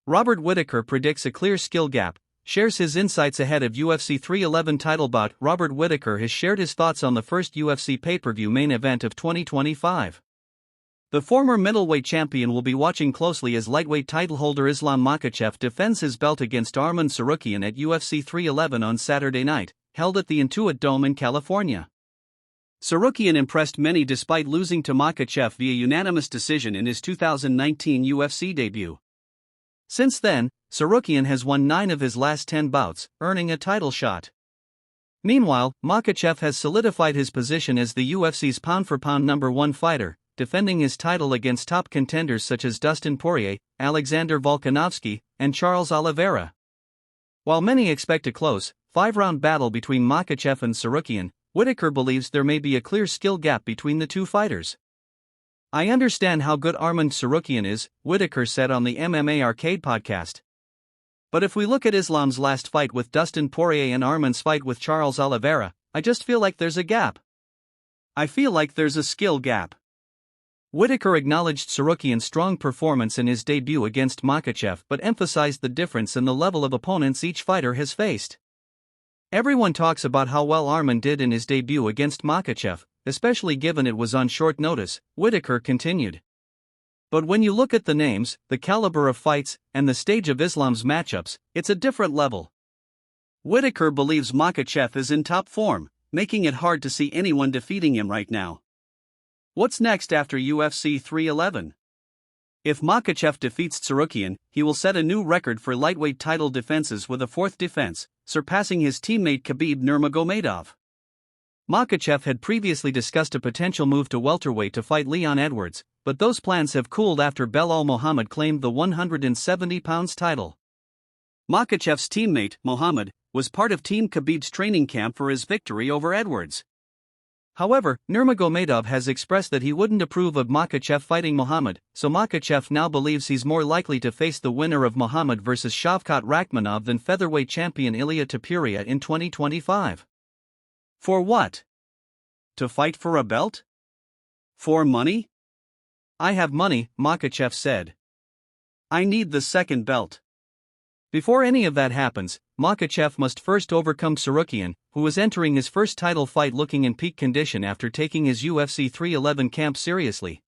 Robert Whittaker predicts a clear skill gap, shares his insights ahead of UFC 311 title bout. Robert Whittaker has shared his thoughts on the first UFC pay-per-view main event of 2025. The former middleweight champion will be watching closely as lightweight titleholder Islam Makhachev defends his belt against Arman Tsarukyan at UFC 311 on Saturday night, held at the Intuit Dome in California. Tsarukyan impressed many despite losing to Makhachev via unanimous decision in his 2019 UFC debut. Since then, Tsarukyan has won 9 of his last 10 bouts, earning a title shot. Meanwhile, Makhachev has solidified his position as the UFC's pound-for-pound #1 fighter, defending his title against top contenders such as Dustin Poirier, Alexander Volkanovski, and Charles Oliveira. While many expect a close, 5-round battle between Makhachev and Tsarukyan, Whittaker believes there may be a clear skill gap between the two fighters. "I understand how good Arman Tsarukyan is," Whittaker said on the MMA Arcade podcast. "But if we look at Islam's last fight with Dustin Poirier and Arman's fight with Charles Oliveira, I just feel like there's a gap. I feel like there's a skill gap." Whittaker acknowledged Tsarukyan's strong performance in his debut against Makhachev but emphasized the difference in the level of opponents each fighter has faced. "Everyone talks about how well Arman did in his debut against Makhachev, especially given it was on short notice," Whittaker continued. "But when you look at the names, the caliber of fights, and the stage of Islam's matchups, it's a different level." Whittaker believes Makhachev is in top form, making it hard to see anyone defeating him right now. What's next after UFC 311? If Makhachev defeats Tsarukyan, he will set a new record for lightweight title defenses with a 4th defense, surpassing his teammate Khabib Nurmagomedov. Makhachev had previously discussed a potential move to welterweight to fight Leon Edwards, but those plans have cooled after Belal Muhammad claimed the 170 pounds title. Makhachev's teammate, Muhammad, was part of Team Khabib's training camp for his victory over Edwards. However, Nurmagomedov has expressed that he wouldn't approve of Makhachev fighting Muhammad, so Makhachev now believes he's more likely to face the winner of Muhammad vs. Shavkat Rakhmonov than featherweight champion Ilia Topuria in 2025. For what? To fight for a belt? For money? "I have money," Makhachev said. "I need the second belt." Before any of that happens, Makhachev must first overcome Tsarukyan, who is entering his first title fight looking in peak condition after taking his UFC 311 camp seriously.